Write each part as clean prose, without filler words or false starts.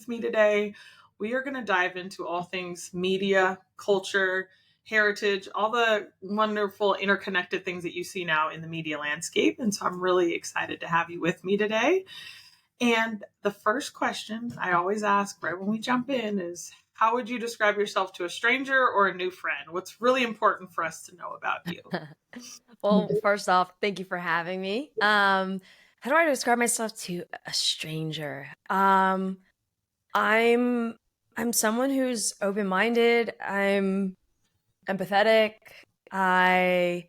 with me today. We are going to dive into all things media, culture, heritage, all the wonderful interconnected things that you see now in the media landscape. And so I'm really excited to have you with me today. And the first question I always ask right when we jump in is, how would you describe yourself to a stranger or a new friend? What's really important for us to know about you? Well, first off, thank you for having me. How do I describe myself to a stranger? I'm I'm someone who's open-minded. I'm empathetic. I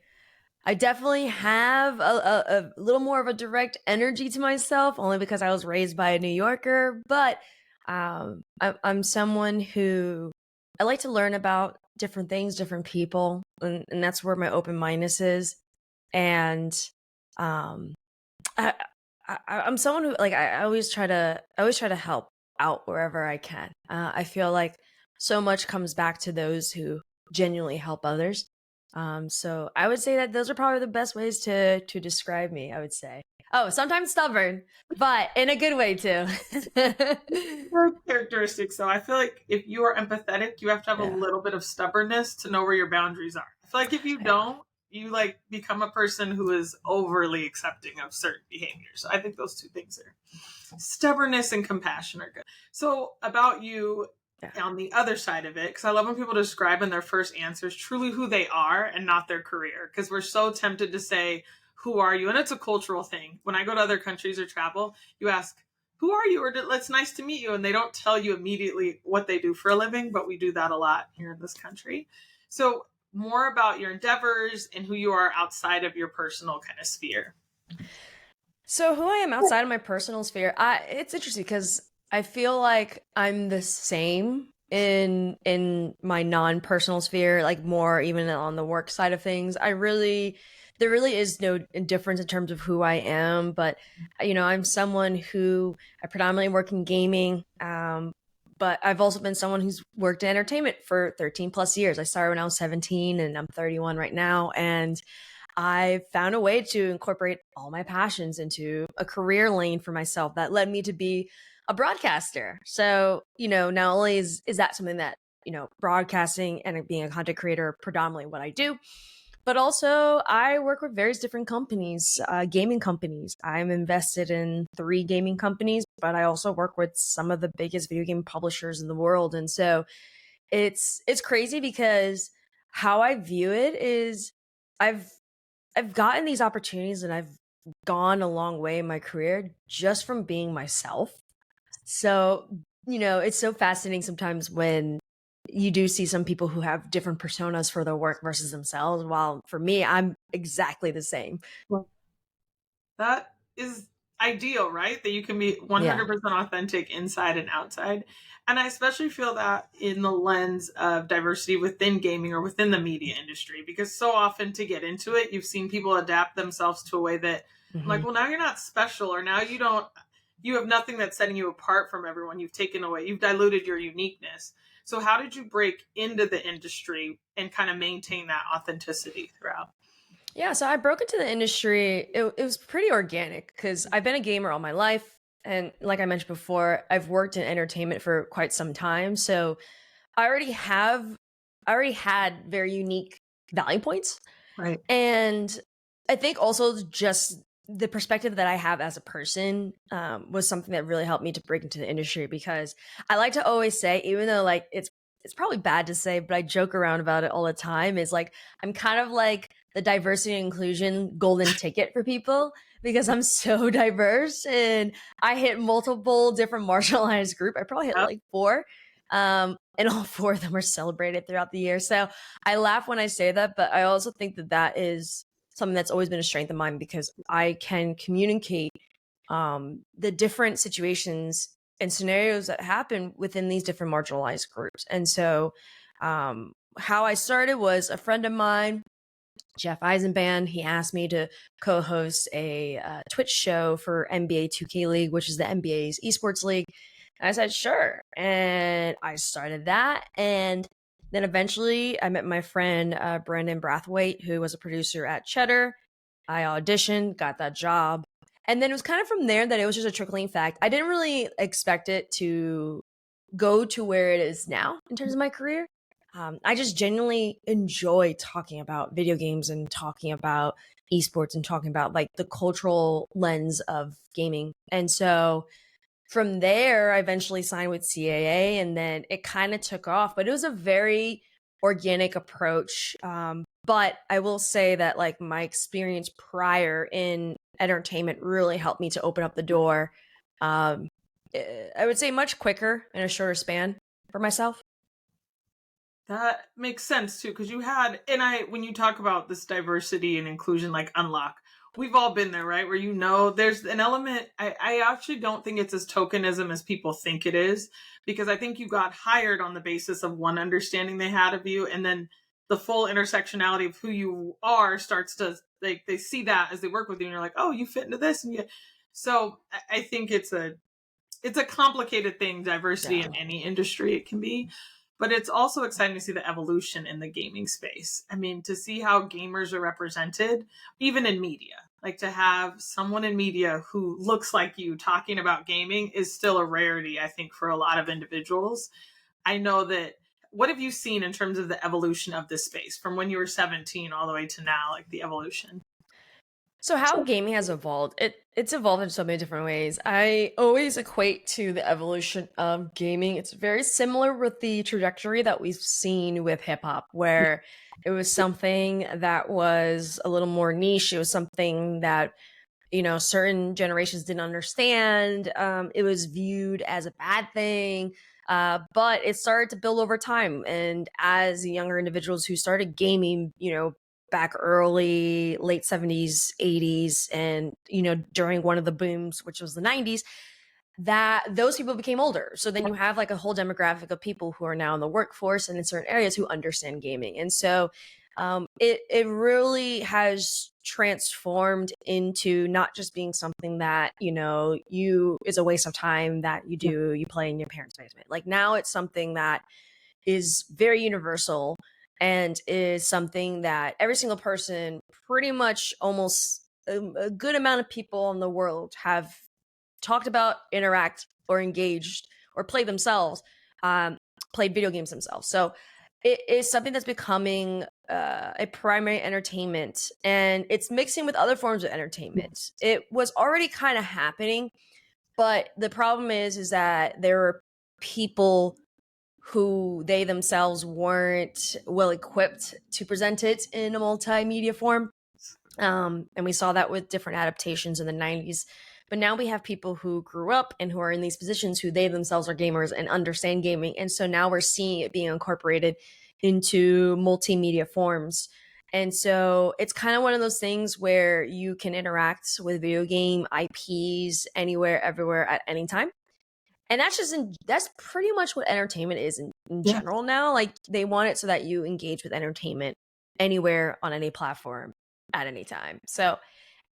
I definitely have a little more of a direct energy to myself, only because I was raised by a New Yorker. But I'm someone who I like to learn about different things, different people, and that's where my open-mindedness is. And um, I, I'm someone who like I always try to help out wherever I can. I feel like so much comes back to those who genuinely help others. So I would say that those are probably the best ways to describe me. I would say. Oh, sometimes stubborn, but in a good way too. Characteristics, though. I feel like if you are empathetic, you have to have a Yeah, little bit of stubbornness to know where your boundaries are. I feel like if you yeah. don't, you like become a person who is overly accepting of certain behaviors. So I think those two things are stubbornness and compassion are good. So about you Yeah. on the other side of it, because I love when people describe in their first answers truly who they are and not their career, because we're so tempted to say, who are you? And it's a cultural thing. When I go to other countries or travel, you ask, who are you? Or it's nice to meet you. And they don't tell you immediately what they do for a living, but we do that a lot here in this country. So more about your endeavors and who you are outside of your personal kind of sphere. So who I am outside of my personal sphere, it's interesting because I feel like I'm the same in my non-personal sphere, like more even on the work side of things. There really is no difference in terms of who I am, but I'm someone who I predominantly work in gaming, but I've also been someone who's worked in entertainment for 13 plus years. I started when I was 17 and I'm 31 right now, and I found a way to incorporate all my passions into a career lane for myself that led me to be a broadcaster. So, not only is that something that, broadcasting and being a content creator are predominantly what I do, but also I work with various different companies, gaming companies. I'm invested in 3 gaming companies, but I also work with some of the biggest video game publishers in the world. And so it's crazy because how I view it is I've I've gotten these opportunities and I've gone a long way in my career just from being myself. So, it's so fascinating sometimes when you do see some people who have different personas for their work versus themselves. While for me, I'm exactly the same. That is ideal, right? That you can be Yeah. 100% authentic inside and outside. And I especially feel that in the lens of diversity within gaming or within the media industry, because so often to get into it, you've seen people adapt themselves to a way that I'm like, Mhm. well, now you're not special, or now you have nothing that's setting you apart from everyone. You've taken away, you've diluted your uniqueness. So, how did you break into the industry and kind of maintain that authenticity throughout? Yeah, so I broke into the industry. It was pretty organic because I've been a gamer all my life. And like I mentioned before, I've worked in entertainment for quite some time. So I already have, I already had very unique value points. Right. And I think also just the perspective that I have as a person was something that really helped me to break into the industry because I like to always say, even though like it's probably bad to say, but I joke around about it all the time, is like I'm kind of like the diversity and inclusion golden ticket for people because I'm so diverse and I hit multiple different marginalized group. I probably hit Yep. like 4. And all 4 of them are celebrated throughout the year. So I laugh when I say that, but I also think that that is something that's always been a strength of mine because I can communicate the different situations and scenarios that happen within these different marginalized groups. And so, how I started was a friend of mine, Jeff Eisenband. He asked me to co-host a Twitch show for NBA 2K League, which is the NBA's esports league. And I said, sure. And I started that. And then eventually I met my friend, Brandon Brathwaite, who was a producer at Cheddar. I auditioned, got that job. And then it was kind of from there that it was just a trickling fact. I didn't really expect it to go to where it is now in terms of my career. I just genuinely enjoy talking about video games and talking about esports and talking about like the cultural lens of gaming. And so from there, I eventually signed with CAA, and then it kind of took off, but it was a very organic approach. But I will say that like my experience prior in entertainment really helped me to open up the door. Um, I would say much quicker in a shorter span for myself. That makes sense too, because you had, and when you talk about this diversity and inclusion, like unlock, we've all been there, right? Where there's an element, I actually don't think it's as tokenism as people think it is, because I think you got hired on the basis of one understanding they had of you, and then the full intersectionality of who you are starts to, like, they see that as they work with you, and you're like, oh, you fit into this, and so I think it's a complicated thing, diversity Yeah. in any industry it can be. But it's also exciting to see the evolution in the gaming space. I mean, to see how gamers are represented, even in media. Like, to have someone in media who looks like you talking about gaming is still a rarity, I think, for a lot of individuals. I know that. What have you seen in terms of the evolution of this space from when you were 17 all the way to now, like the evolution? So how gaming has evolved, it's evolved in so many different ways. I always equate to the evolution of gaming. It's very similar with the trajectory that we've seen with hip hop, where it was something that was a little more niche. It was something that, certain generations didn't understand. It was viewed as a bad thing. But it started to build over time. And as younger individuals who started gaming, back early, late 70s, 80s, and, during one of the booms, which was the 90s, that those people became older. So then you have like a whole demographic of people who are now in the workforce and in certain areas who understand gaming. And so it really has transformed into not just being something that, you is a waste of time that you play in your parents' basement. Like now it's something that is very universal and is something that every single person, pretty much almost a good amount of people in the world have talked about, interact, or engaged, or played themselves, played video games themselves. So it is something that's becoming a primary entertainment, and it's mixing with other forms of entertainment. It was already kind of happening, but the problem is that there are people who they themselves weren't well equipped to present it in a multimedia form. And we saw that with different adaptations in the 90s. But now we have people who grew up and who are in these positions who they themselves are gamers and understand gaming. And so now we're seeing it being incorporated into multimedia forms. And so it's kind of one of those things where you can interact with video game IPs anywhere, everywhere, at any time. And that's pretty much what entertainment is in Yeah. general now. Like they want it so that you engage with entertainment anywhere on any platform at any time. So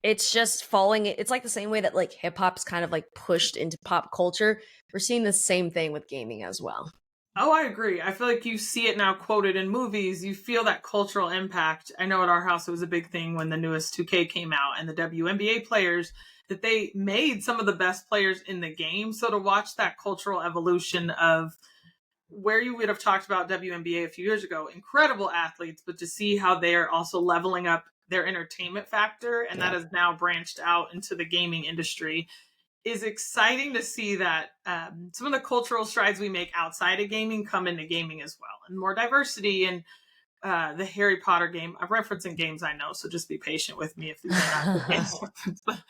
it's just it's like the same way that like hip hop's kind of like pushed into pop culture. We're seeing the same thing with gaming as well. Oh, I agree. I feel like you see it now quoted in movies. You feel that cultural impact. I know at our house it was a big thing when the newest 2K came out and the WNBA players, that they made some of the best players in the game. So to watch that cultural evolution of where you would have talked about WNBA a few years ago, incredible athletes, but to see how they are also leveling up their entertainment factor, and that has now branched out into the gaming industry, is exciting to see that some of the cultural strides we make outside of gaming come into gaming as well, and more diversity. And the Harry Potter game, I'm referencing games I know, so just be patient with me if these are not games. But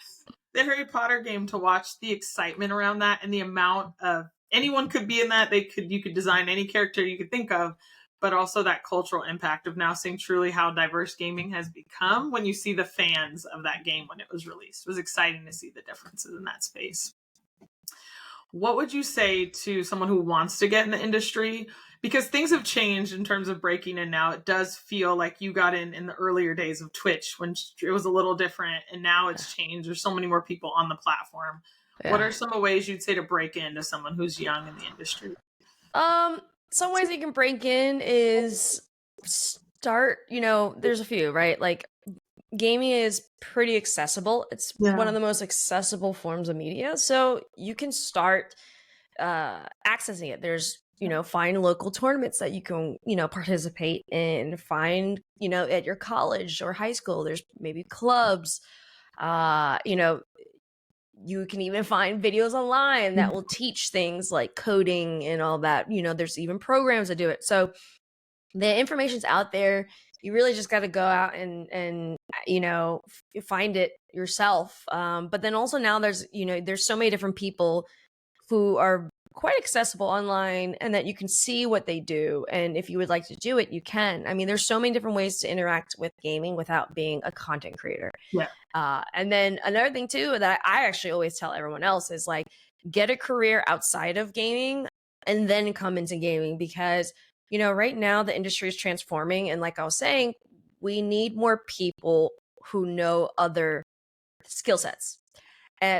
the Harry Potter game, to watch the excitement around that and the amount of anyone could be in that, you could design any character you could think of, but also that cultural impact of now seeing truly how diverse gaming has become when you see the fans of that game when it was released. It was exciting to see the differences in that space. What would you say to someone who wants to get in the industry? Because things have changed in terms of breaking in now. It does feel like you got in the earlier days of Twitch when it was a little different, and now it's changed. There's so many more people on the platform. Yeah. What are some ways you'd say to break into someone who's young in the industry? Some ways you can break in is start, there's a few, right? Like gaming is pretty accessible. It's one of the most accessible forms of media. So you can start accessing it. There's, find local tournaments that you can, participate in. Find, at your college or high school, there's maybe clubs. You know, you can even find videos online that will teach things like coding and all that. There's even programs that do it. So the information's out there. You really just got to go out and find it yourself. But then also now there's so many different people who are quite accessible online and that you can see what they do. And if you would like to do it, you can. I mean, there's so many different ways to interact with gaming without being a content creator. Yeah. And then another thing too that I actually always tell everyone else is like, get a career outside of gaming and then come into gaming, because right now the industry is transforming. And like I was saying, we need more people who know other skill sets.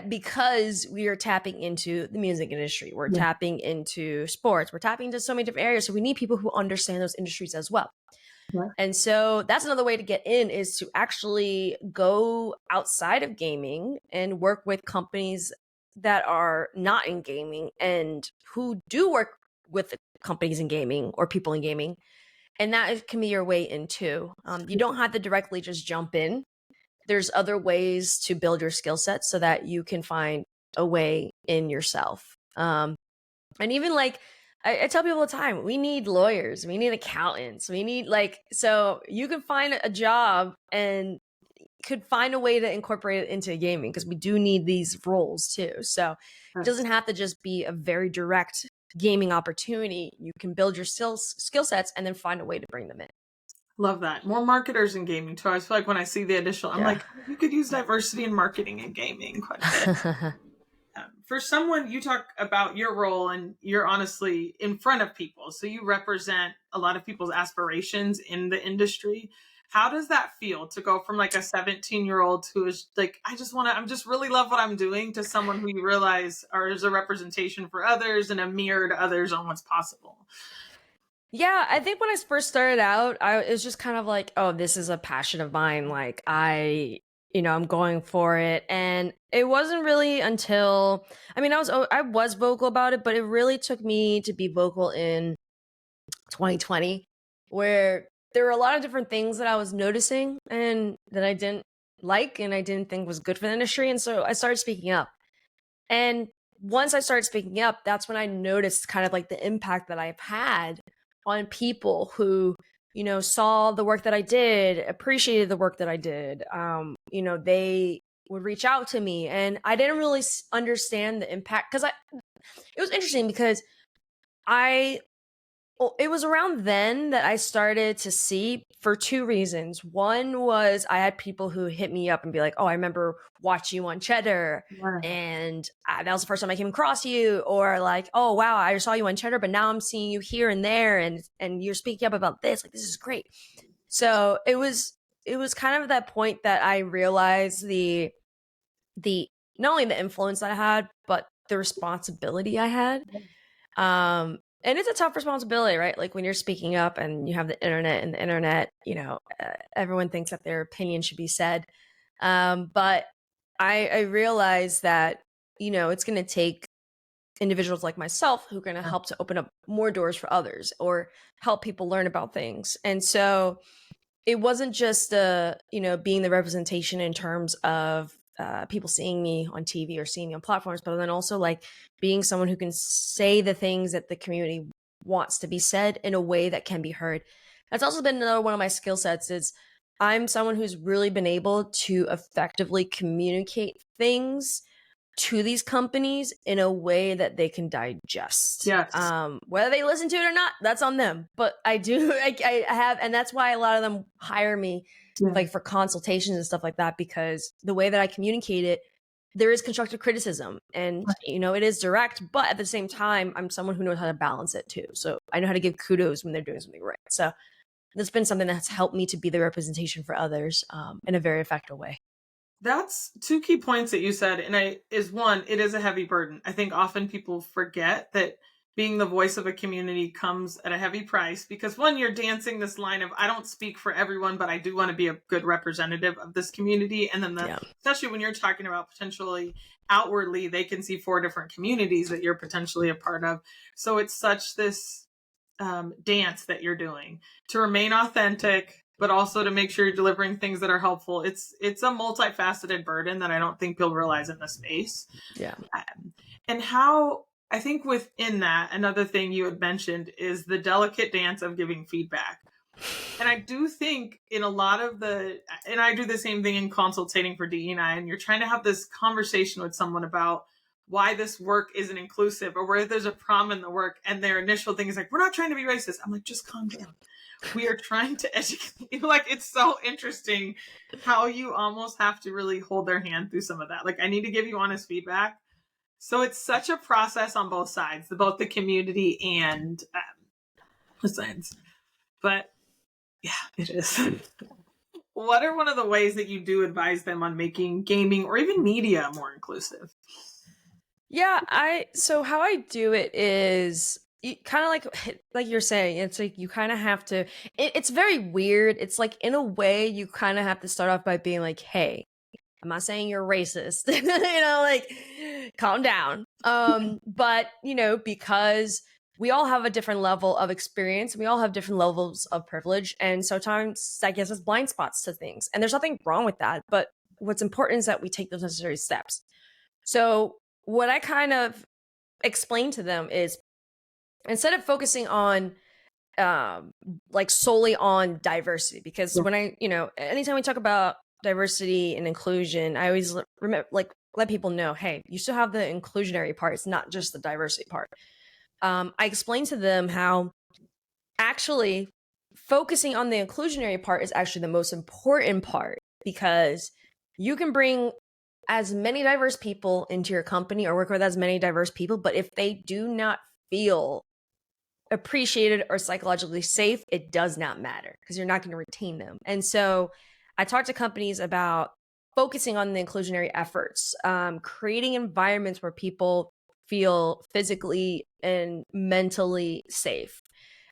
Because we are tapping into the music industry, we're tapping into sports, we're tapping into so many different areas. So we need people who understand those industries as well. Yeah. And so that's another way to get in, is to actually go outside of gaming and work with companies that are not in gaming and who do work with companies in gaming or people in gaming. And that can be your way in too. You don't have to directly just jump in. There's other ways to build your skill set so that you can find a way in yourself. And even like, I tell people all the time, we need lawyers, we need accountants, we need so you can find a job and could find a way to incorporate it into gaming, because we do need these roles too. So it doesn't have to just be a very direct gaming opportunity. You can build your skill sets and then find a way to bring them in. Love that. More marketers in gaming too. I feel like when I see the additional, I'm like, you could use diversity in marketing in gaming quite a bit. For someone, you talk about your role and you're honestly in front of people. So you represent a lot of people's aspirations in the industry. How does that feel to go from like a 17-year-old who is like, I'm just really love what I'm doing, to someone who you realize is a representation for others and a mirror to others on what's possible? Yeah, I think when I first started out, it was just kind of like, oh, this is a passion of mine. Like I'm going for it. And it wasn't really until, I was vocal about it, but it really took me to be vocal in 2020, where there were a lot of different things that I was noticing and that I didn't like and I didn't think was good for the industry. And so I started speaking up. And once I started speaking up, that's when I noticed kind of like the impact that I've had on people who, saw the work that I did, appreciated the work that I did. They would reach out to me, and I didn't really understand the impact, because it was interesting because it was around then that I started to see, for two reasons. One was I had people who hit me up and be like, oh, I remember watching you on Cheddar, and that was the first time I came across you. Or like, oh, wow, I saw you on Cheddar, but now I'm seeing you here and there, and you're speaking up about this. Like, this is great. So it was kind of that point that I realized the not only the influence that I had, but the responsibility I had. And it's a tough responsibility, right? Like when you're speaking up and you have the internet, and the internet, everyone thinks that their opinion should be said. But I realize that, it's going to take individuals like myself who are going to help to open up more doors for others or help people learn about things. And so it wasn't just, being the representation in terms of people seeing me on TV or seeing me on platforms, but then also like being someone who can say the things that the community wants to be said in a way that can be heard. That's also been another one of my skill sets. Is I'm someone who's really been able to effectively communicate things to these companies in a way that they can digest. Yes. Whether they listen to it or not, that's on them. But I do, I have, and that's why a lot of them hire me, like for consultations and stuff like that, because the way that I communicate it, there is constructive criticism, and it is direct, but at the same time, I'm someone who knows how to balance it too. So I know how to give kudos when they're doing something right. So that's been something that's helped me to be the representation for others in a very effective way. That's two key points that you said. And one, it is a heavy burden. I think often people forget that being the voice of a community comes at a heavy price, because one, you're dancing this line of, I don't speak for everyone, but I do want to be a good representative of this community. And then especially when you're talking about potentially outwardly, they can see 4 different communities that you're potentially a part of. So it's such this dance that you're doing to remain authentic, but also to make sure you're delivering things that are helpful. It's a multifaceted burden that I don't think people realize in the space. Yeah. And how, I think within that, another thing you had mentioned is the delicate dance of giving feedback. And I do think in a lot of and I do the same thing in consultating for DE&I, and you're trying to have this conversation with someone about why this work isn't inclusive, or where there's a problem in the work, and their initial thing is like, we're not trying to be racist. I'm like, just calm down. We are trying to educate you. Like, it's so interesting how you almost have to really hold their hand through some of that. Like, I need to give you honest feedback. So it's such a process on both sides, both the community and the science. But yeah, it is. What are one of the ways that you do advise them on making gaming or even media more inclusive? Yeah, so how I do it is kind of like you're saying, it's like you kind of have to, it's very weird. It's like, in a way, you kind of have to start off by being like, hey, I'm not saying you're racist, like, calm down. But, because we all have a different level of experience, we all have different levels of privilege. And sometimes that gives us blind spots to things. And there's nothing wrong with that. But what's important is that we take those necessary steps. So what I kind of explain to them is, instead of focusing on like solely on diversity, because when anytime we talk about diversity and inclusion, I always let people know, hey, you still have the inclusionary part. It's not just the diversity part. I explain to them how actually focusing on the inclusionary part is actually the most important part, because you can bring as many diverse people into your company or work with as many diverse people, but if they do not feel appreciated or psychologically safe, it does not matter, because you're not going to retain them. And so I talk to companies about focusing on the inclusionary efforts, creating environments where people feel physically and mentally safe,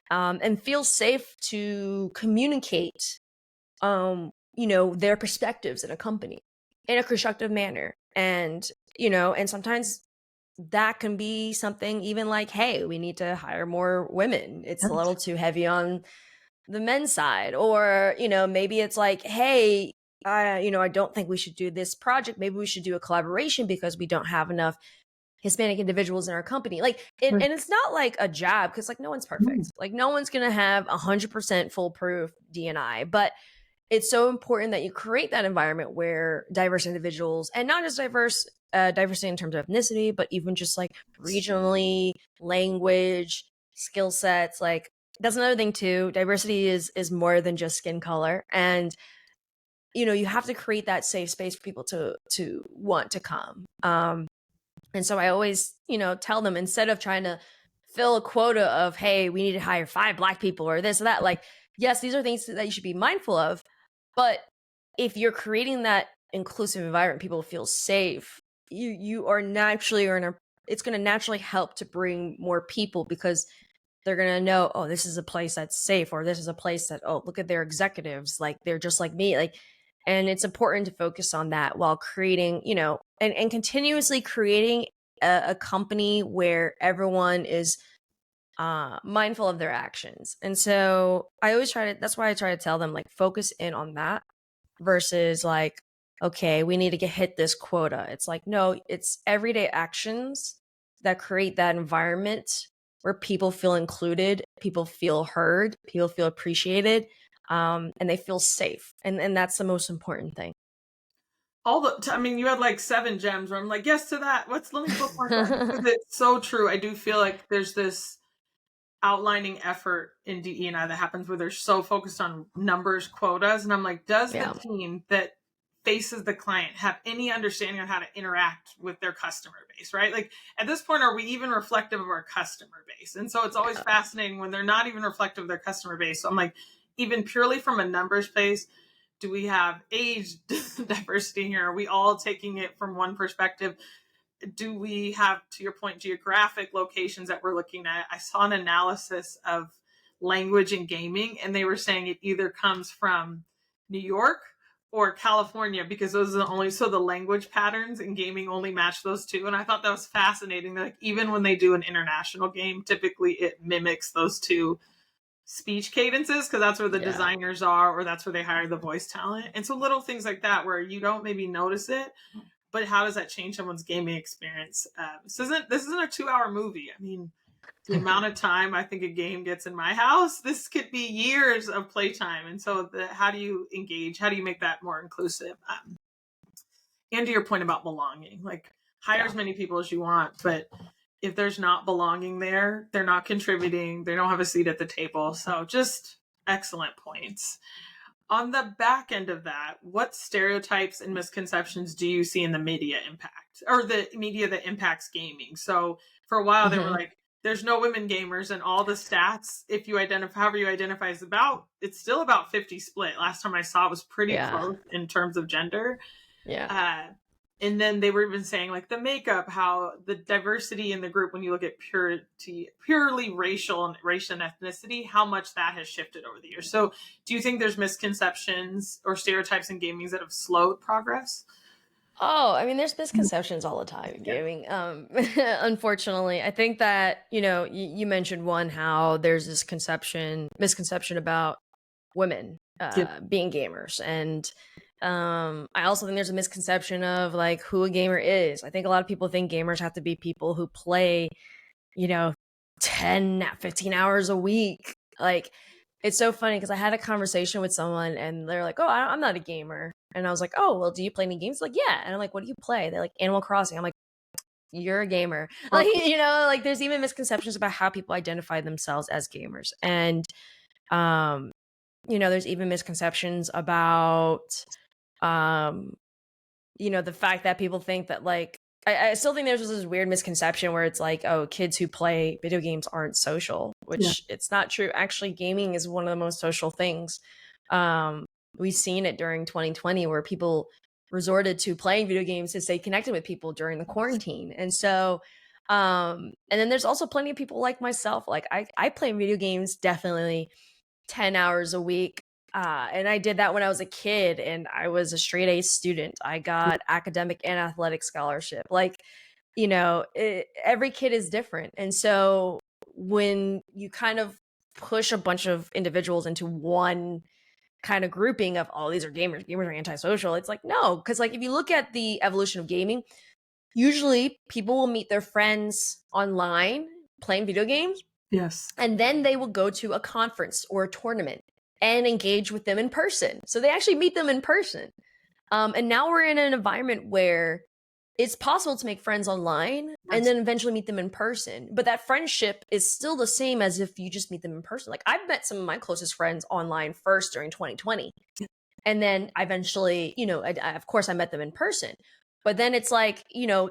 and feel safe to communicate, their perspectives in a company in a constructive manner. And, and sometimes that can be something even like, hey, we need to hire more women. It's a little too heavy on the men's side. Or, maybe it's like, hey, I don't think we should do this project. Maybe we should do a collaboration because we don't have enough Hispanic individuals in our company. Like, and it's not like a job, because like no one's perfect. Like no one's going to have 100% foolproof D&I, but it's so important that you create that environment where diverse individuals, and not just diversity in terms of ethnicity, but even just like regionally, language, skill sets. Like, that's another thing too. Diversity is more than just skin color. And, you have to create that safe space for people to want to come. And so I always, tell them, instead of trying to fill a quota of, hey, we need to hire 5 Black people or this or that, like, yes, these are things that you should be mindful of. But if you're creating that inclusive environment, people feel safe, you are naturally, it's going to naturally help to bring more people, because they're going to know, oh, this is a place that's safe, or this is a place that, oh, look at their executives, like they're just like me. Like, and it's important to focus on that while creating, and continuously creating a company where everyone is mindful of their actions. And so I always that's why I try to tell them, like, focus in on that versus like, okay, we need to hit this quota. It's like, no, it's everyday actions that create that environment where people feel included, people feel heard, people feel appreciated, and they feel safe. And that's the most important thing. I mean, you had like 7 gems where I'm like, yes to that. Let me book more. It's so true. I do feel like there's this outlining effort in DE&I that happens where they're so focused on numbers, quotas. And I'm like, does the team that faces the client have any understanding on how to interact with their customer base, right? Like, at this point, are we even reflective of our customer base? And so it's always fascinating when they're not even reflective of their customer base. So I'm like, even purely from a numbers base, do we have age diversity here? Are we all taking it from one perspective? do we have, to your point, geographic locations that we're looking at? I saw an analysis of language in gaming, and they were saying it either comes from New York or California, because those are the only, so the language patterns in gaming only match those two. And I thought that was fascinating. Like, even when they do an international game, typically it mimics those two speech cadences, because that's where the designers are, or that's where they hire the voice talent. And so little things like that where you don't maybe notice it, but how does that change someone's gaming experience? This isn't a 2-hour movie. I mean, the amount of time I think a game gets in my house, this could be years of playtime. And so how do you engage? How do you make that more inclusive? And to your point about belonging, like, hire as many people as you want, but if there's not belonging there, they're not contributing, they don't have a seat at the table. So just excellent points. On the back end of that, what stereotypes and misconceptions do you see in the media impact, or the media that impacts gaming? So for a while, they were like, there's no women gamers, and all the stats, if you identify, however you identify, is it's still about 50 split. Last time I saw it was pretty close in terms of gender. And then they were even saying, like, the makeup, how the diversity in the group, when you look at purely racial and ethnicity, how much that has shifted over the years. So do you think there's misconceptions or stereotypes in gaming that have slowed progress? Oh, I mean, there's misconceptions all the time in gaming. Unfortunately, I think that, you mentioned one, how there's this misconception about women being gamers. And I also think there's a misconception of, like, who a gamer is. I think a lot of people think gamers have to be people who play, 10, 15 hours a week. Like, it's so funny because I had a conversation with someone and they're like, oh, I'm not a gamer. And I was like, oh, well, do you play any games? Like, yeah. And I'm like, what do you play? They're like, Animal Crossing. I'm like, you're a gamer. Like, like, there's even misconceptions about how people identify themselves as gamers. And, there's even misconceptions about, the fact that people think that, like, I still think there's this weird misconception where it's like, oh, kids who play video games aren't social, which it's not true. Actually, gaming is one of the most social things. We've seen it during 2020 where people resorted to playing video games to stay connected with people during the quarantine. And so, and then there's also plenty of people like myself. Like, I play video games definitely 10 hours a week. And I did that when I was a kid and I was a straight A student. I got academic and athletic scholarship. Like, every kid is different. And so when you kind of push a bunch of individuals into one kind of grouping of, oh, these are gamers are antisocial, it's like, no, because, like, if you look at the evolution of gaming, usually people will meet their friends online playing video games. Yes. And then they will go to a conference or a tournament and engage with them in person. So they actually meet them in person. And now we're in an environment where it's possible to make friends online and then eventually meet them in person. But that friendship is still the same as if you just meet them in person. Like, I've met some of my closest friends online first during 2020. And then eventually, of course I met them in person. But then it's like,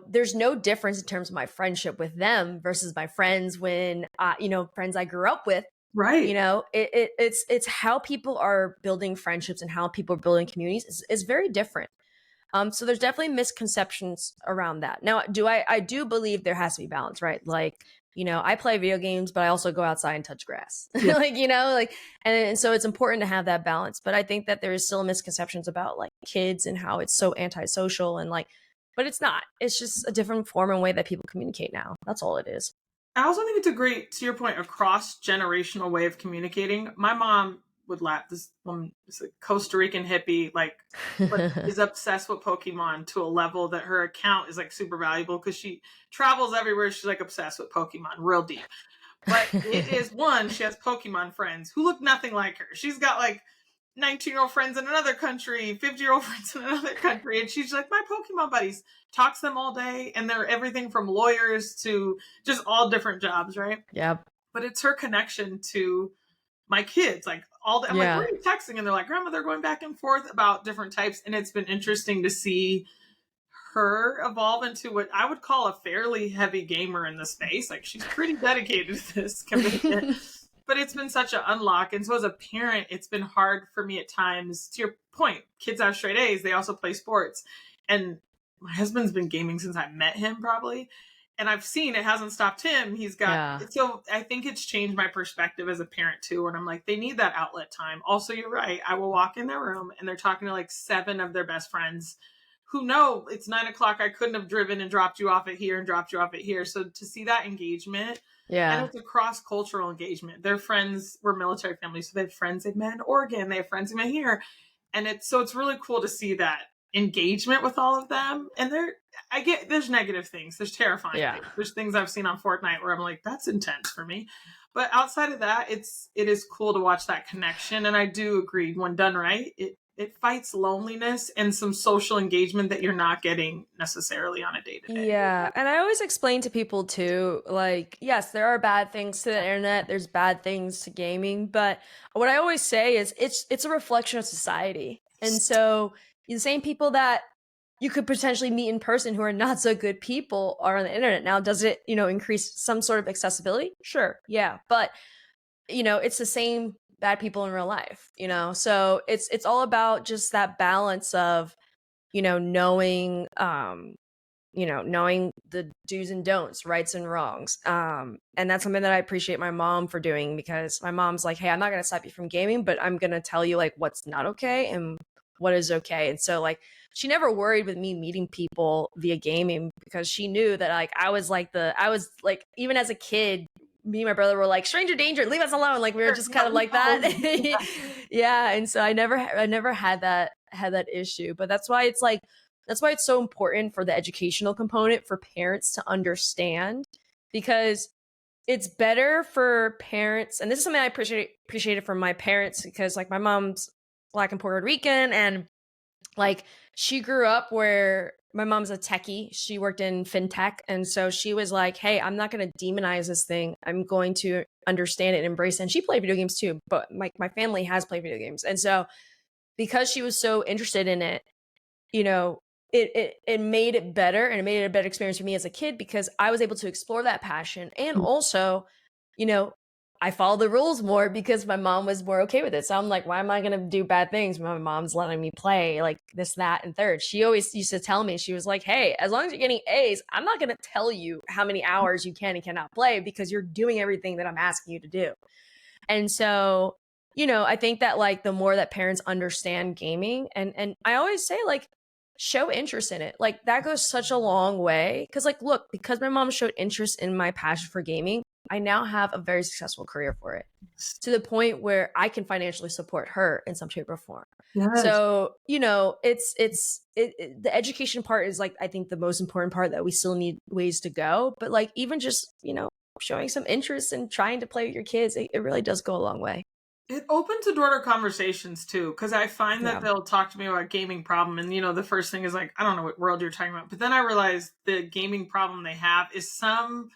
there's no difference in terms of my friendship with them versus my friends when, friends I grew up with. Right. It's how people are building friendships and how people are building communities is very different. So there's definitely misconceptions around that. Now, I do believe there has to be balance, right? Like, I play video games, but I also go outside and touch grass. And so it's important to have that balance. But I think that there is still misconceptions about, like, kids and how it's so antisocial and, like, but it's not. It's just a different form and way that people communicate now. That's all it is. I also think it's a great, to your point, a cross-generational way of communicating. My mom would laugh. This woman is a Costa Rican hippie, like, but is obsessed with Pokemon to a level that her account is, like, super valuable because she travels everywhere. She's, like, obsessed with Pokemon, real deep. But it is she has Pokemon friends who look nothing like her. She's got, like, 19-year-old friends in another country, 50-year-old friends in another country. And she's like, my Pokemon buddies, talks to them all day. And they're everything from lawyers to just all different jobs, right? Yeah. But it's her connection to my kids. Like, all the, I'm like, what are you texting? And they're like, Grandma, they're going back and forth about different types. And it's been interesting to see her evolve into what I would call a fairly heavy gamer in the space. Like, she's pretty dedicated to this commitment. But it's been such an unlock. And so as a parent, it's been hard for me at times. To your point, kids have straight A's. They also play sports. And my husband's been gaming since I met him probably. And I've seen it hasn't stopped him. He's got, so I think it's changed my perspective as a parent too. And I'm like, they need that outlet time. Also, you're right. I will walk in their room and they're talking to like 7 of their best friends who know it's 9 o'clock. I couldn't have driven and dropped you off at here and dropped you off at here. So to see that engagement, and it's a cross-cultural engagement. Their friends were military families, so they have friends they've met in Oregon, they have friends they met here. And it's really cool to see that engagement with all of them. And there's negative things, there's terrifying things. There's things I've seen on Fortnite where I'm like, that's intense for me. But outside of that, it is cool to watch that connection. And I do agree, when done right, it fights loneliness and some social engagement that you're not getting necessarily on a day-to-day. Yeah. And I always explain to people too, like, yes, there are bad things to the internet, there's bad things to gaming, but what I always say is it's a reflection of society. And so the same people that you could potentially meet in person who are not so good people are on the internet. Now, does it, increase some sort of accessibility? Sure. Yeah. But, it's the same bad people in real life, so it's all about just that balance of knowing knowing the do's and don'ts, rights and wrongs, and that's something that I appreciate my mom for doing, because my mom's like, hey, I'm not going to stop you from gaming, but I'm going to tell you like what's not okay and what is okay. And so like she never worried with me meeting people via gaming, because she knew that like I was like even as a kid, me and my brother were like, stranger danger, leave us alone. Like we were just kind of like that. Yeah. And so I never had that issue. But that's why it's so important for the educational component for parents to understand, because it's better for parents. And this is something I appreciated from my parents, because like my mom's Black and Puerto Rican, and like she grew up where my mom's a techie. She worked in fintech. And so she was like, hey, I'm not going to demonize this thing. I'm going to understand it and embrace it. And she played video games too, but my family has played video games. And so because she was so interested in it, it made it better, and it made it a better experience for me as a kid, because I was able to explore that passion. And also, I follow the rules more because my mom was more okay with it. So I'm like, why am I going to do bad things when my mom's letting me play like this, that, and third? She always used to tell me, she was like, hey, as long as you're getting A's, I'm not going to tell you how many hours you can and cannot play, because you're doing everything that I'm asking you to do. And so, I think that like the more that parents understand gaming, and I always say like, show interest in it. Like that goes such a long way. Cause like, look, because my mom showed interest in my passion for gaming, I now have a very successful career for it, to the point where I can financially support her in some shape or form. Yes. So, the education part is like, I think the most important part, that we still need ways to go. But like, even just, showing some interest and trying to play with your kids, it really does go a long way. It opens the door to conversations too, because I find that they'll talk to me about a gaming problem, and the first thing is like, I don't know what world you're talking about. But then I realize the gaming problem they have is some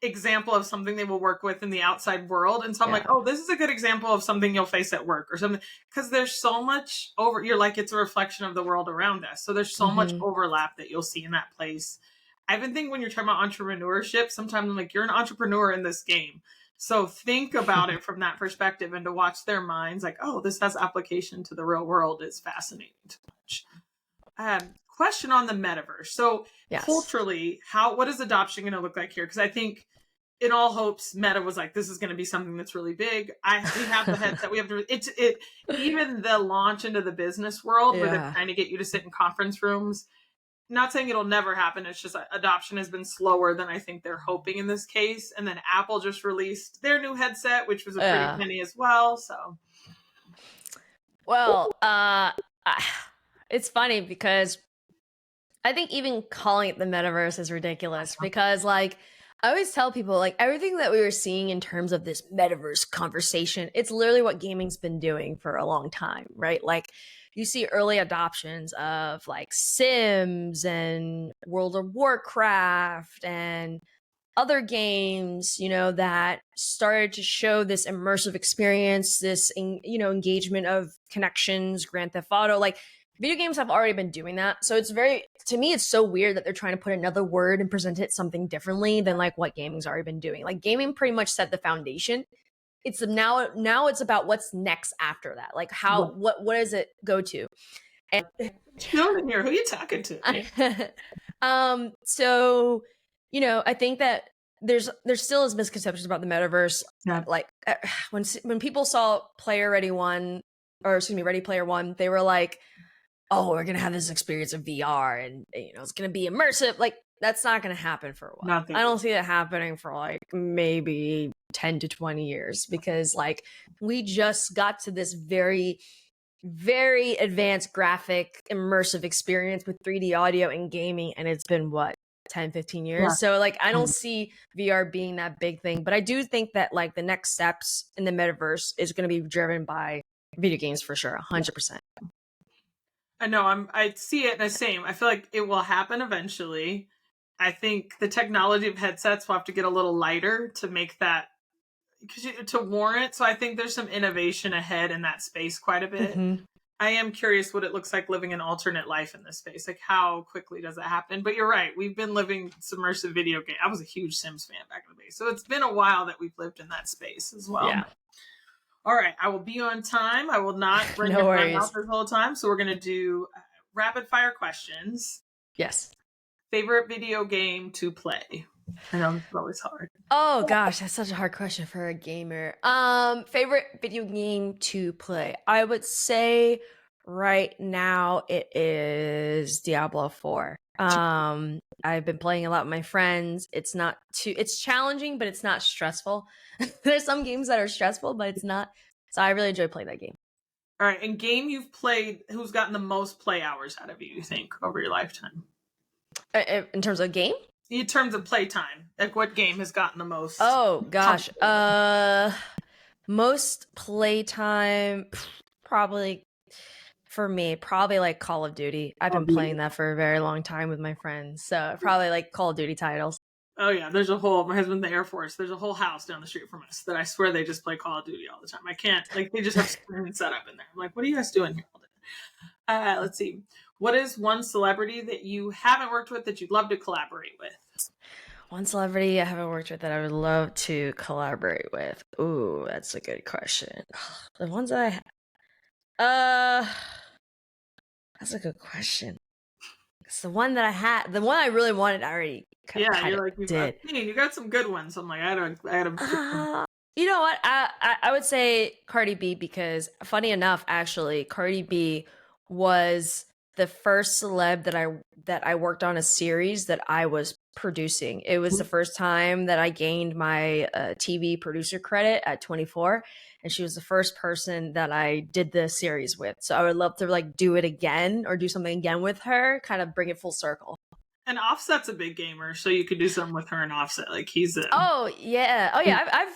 example of something they will work with in the outside world. And so I'm like, oh, this is a good example of something you'll face at work or something, because there's so much you're like, it's a reflection of the world around us. So there's so much overlap that you'll see in that place. I've been thinking, when you're talking about entrepreneurship, sometimes I'm like, you're an entrepreneur in this game. So think about it from that perspective, and to watch their minds like, oh, this has application to the real world is fascinating to watch. Question on the metaverse. So culturally, what is adoption going to look like here? Because I think in all hopes, Meta was like, this is going to be something that's really big. We have the headset. We have to, even the launch into the business world where they're trying to get you to sit in conference rooms. Not saying it'll never happen. It's just adoption has been slower than I think they're hoping in this case. And then Apple just released their new headset, which was a pretty penny as well. So, well, it's funny because I think even calling it the metaverse is ridiculous, because like I always tell people, like, everything that we were seeing in terms of this metaverse conversation, it's literally what gaming's been doing for a long time, right? Like, you see early adoptions of like Sims and World of Warcraft and other games, that started to show this immersive experience, this, engagement of connections, Grand Theft Auto. Like, video games have already been doing that. So to me, it's so weird that they're trying to put another word and present it something differently than like what gaming's already been doing. Like, gaming pretty much set the foundation. It's now it's about what's next after that. Like what does it go to? And What you doing in here? Who you talking to? so, you know, I think that there's still is misconceptions about the metaverse. Yeah. Like when people saw Ready Player One, they were like, "Oh, we're gonna have this experience of VR, and you know, it's gonna be immersive." Like that's not gonna happen for a while. Nothing. I don't see that happening for like maybe 10 to 20 years because like we just got to this very very advanced graphic immersive experience with 3D audio and gaming, and it's been what 10-15 years. Yeah. So like I don't see VR being that big thing, but I do think that like the next steps in the metaverse is going to be driven by video games for sure, 100%. I know. I see it the same. I feel like it will happen eventually. I think the technology of headsets will have to get a little lighter to make that to warrant. So I think there's some innovation ahead in that space quite a bit. Mm-hmm. I am curious what it looks like living an alternate life in this space. Like how quickly does that happen? But you're right. We've been living submersive video game. I was a huge Sims fan back in the day. So it's been a while that we've lived in that space as well. Yeah. All right. I will be on time. I will not bring No my worries. mouth this whole time. So we're going to do rapid fire questions. Yes. Favorite video game to play? I know it's always hard. Oh gosh, that's such a hard question for a gamer. Favorite video game to play? I would say right now it is Diablo 4. I've been playing a lot with my friends. It's challenging, but it's not stressful. There's some games that are stressful, but it's not. So I really enjoy playing that game. All right, and game you've played, who's gotten the most play hours out of you think, over your lifetime? In terms of game? In terms of playtime, like what game has gotten the most? Oh gosh, most playtime probably for me, probably like Call of Duty. I've been playing that for a very long time with my friends, so probably like Call of Duty titles. Oh yeah, my husband's in the Air Force. There's a whole house down the street from us that I swear they just play Call of Duty all the time. I can't, like they just have screens set up in there. I'm like, what are you guys doing here all day? Let's see. What is one celebrity that you haven't worked with that you'd love to collaborate with? One celebrity I haven't worked with that I would love to collaborate with. Ooh, that's a good question. The ones that that's a good question. It's the one that I had, the one I really wanted, I already you got some good ones. I'm like, I had you know what? I would say Cardi B because, funny enough, actually, Cardi B was the first celeb that I worked on a series that I was producing. It was the first time that I gained my TV producer credit at 24, and she was the first person that I did the series with. So I would love to like do it again or do something again with her, kind of bring it full circle. And Offset's a big gamer, so you could do something with her and Offset. Like he's Oh yeah.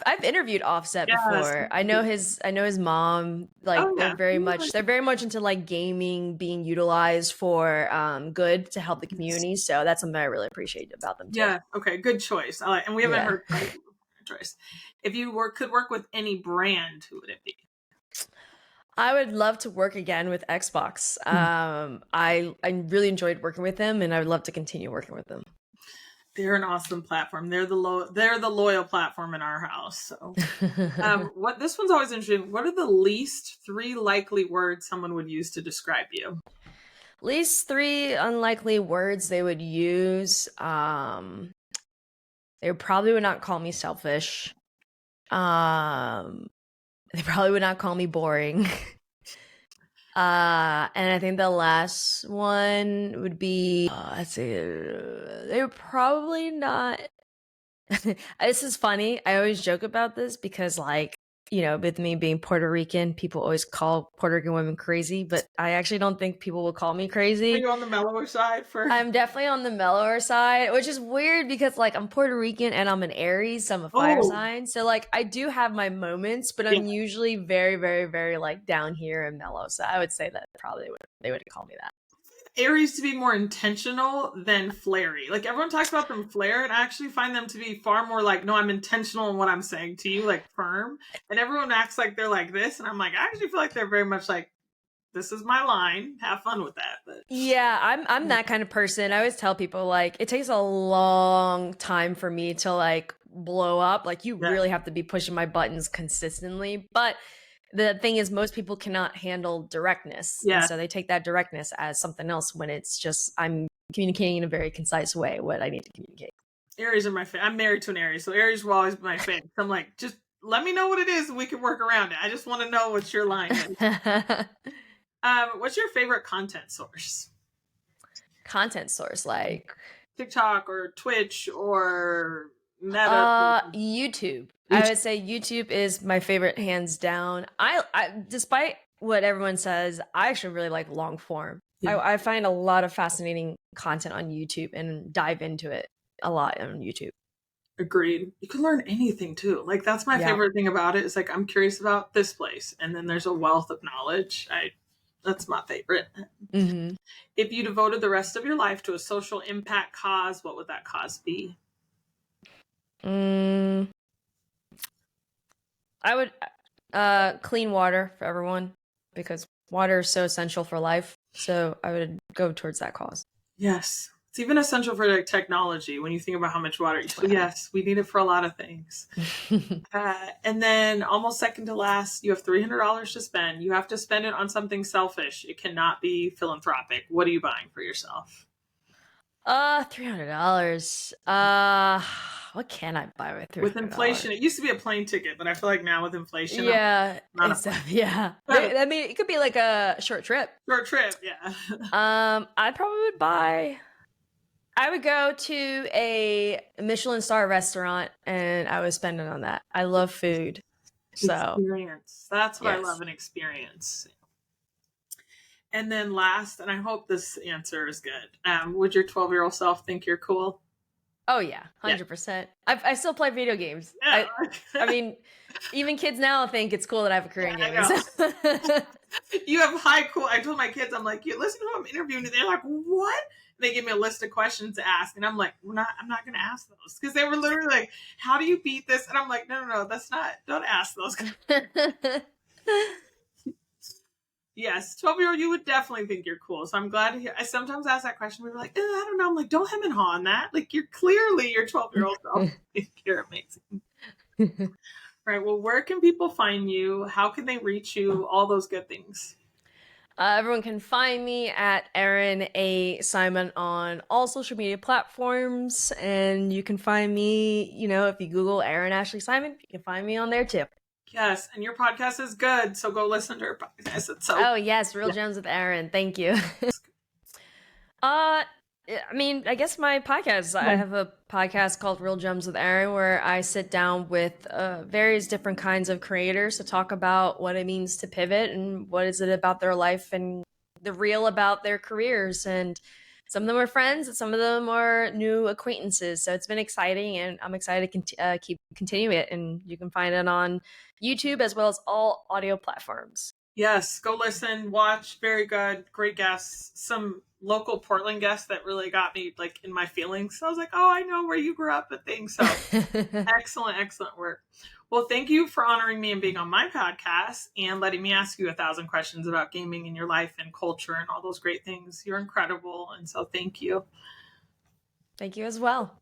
I've interviewed Offset before. I know his mom. Like they're very much into like gaming being utilized for good to help the community. So that's something I really appreciate about them too. Yeah. Okay. Good choice. And we haven't heard choice. If you could work with any brand, who would it be? I would love to work again with Xbox. I really enjoyed working with them, and I would love to continue working with them. They're an awesome platform. They're the loyal platform in our house. So, this one's always interesting. What are the least 3 likely words someone would use to describe you? Least 3 unlikely words they would use. They probably would not call me selfish. They probably would not call me boring. And I think the last one would be, let's see, they would probably not. This is funny. I always joke about this because, like, you know, with me being Puerto Rican, people always call Puerto Rican women crazy, but I actually don't think people will call me crazy. Are you on the mellower side? I'm definitely on the mellower side, which is weird because, like, I'm Puerto Rican and I'm an Aries, so I'm a fire sign. So, like, I do have my moments, but I'm usually very, very, very, like, down here and mellow. So I would say that probably they would call me that. Aries to be more intentional than flary. Like everyone talks about them flare, and I actually find them to be far more like, no, I'm intentional in what I'm saying to you, like firm. And everyone acts like they're like this, and I'm like, I actually feel like they're very much like, this is my line. Have fun with that. But yeah, I'm that kind of person. I always tell people like it takes a long time for me to like blow up. Like you really have to be pushing my buttons consistently, but the thing is, most people cannot handle directness. Yeah. And so they take that directness as something else when it's just, I'm communicating in a very concise way what I need to communicate. Aries are my favorite. I'm married to an Aries, so Aries will always be my favorite. I'm like, just let me know what it is and we can work around it. I just want to know what your line is. What's your favorite content source? Content source, like TikTok or Twitch or Meta? YouTube. I would say YouTube is my favorite, hands down. I despite what everyone says, I actually really like long form. Yeah. I find a lot of fascinating content on YouTube and dive into it a lot on YouTube. Agreed. You can learn anything too. Like that's my favorite thing about it. Is like I'm curious about this place, and then there's a wealth of knowledge. That's my favorite. Mm-hmm. If you devoted the rest of your life to a social impact cause, what would that cause be? I would clean water for everyone, because water is so essential for life. So I would go towards that cause. Yes. It's even essential for like technology when you think about how much water. Yes, we need it for a lot of things. And then almost second to last, you have $300 to spend. You have to spend it on something selfish. It cannot be philanthropic. What are you buying for yourself? $300. What can I buy with $300? With inflation, it used to be a plane ticket, but I feel like now with inflation, yeah. yeah. I mean, it could be like a short trip. Short trip, yeah. I probably would buy. I would go to a Michelin star restaurant and I would spend it on that. I love food. So experience. That's what I love, an experience. And then last, and I hope this answer is good. Would your 12-year-old self think you're cool? Oh yeah, 100%. I still play video games. Yeah. I mean, even kids now think it's cool that I have a career in gaming. You have high cool. I told my kids, I'm like, you listen to who I'm interviewing, and they're like, what? And they give me a list of questions to ask, and I'm like, I'm not going to ask those, because they were literally like, how do you beat this? And I'm like, no, that's not. Don't ask those. Yes, 12-year-old, you would definitely think you're cool. So I'm glad to hear. I sometimes ask that question. We're like, I don't know. I'm like, don't hem and haw on that. Like, you're clearly your 12-year-old self. You're amazing. Right. Well, where can people find you? How can they reach you? All those good things. Everyone can find me at Erin A. Simon on all social media platforms. And you can find me, if you Google Erin Ashley Simon, you can find me on there too. Yes, and your podcast is good, so go listen to her podcast. Oh yes, Real Gems with Erin. Thank you. I guess my podcast. I have a podcast called Real Gems with Erin, where I sit down with various different kinds of creators to talk about what it means to pivot and what is it about their life and the real about their careers. And some of them are friends, and some of them are new acquaintances. So it's been exciting, and I'm excited to keep continuing it. And you can find it on YouTube as well as all audio platforms. Yes, go listen, watch. Very good, great guests. Some local Portland guests that really got me like in my feelings. So I was like, oh, I know where you grew up and things. So excellent work. Well, thank you for honoring me and being on my podcast and letting me ask you 1,000 questions about gaming in your life and culture and all those great things. You're incredible. And so thank you. Thank you as well.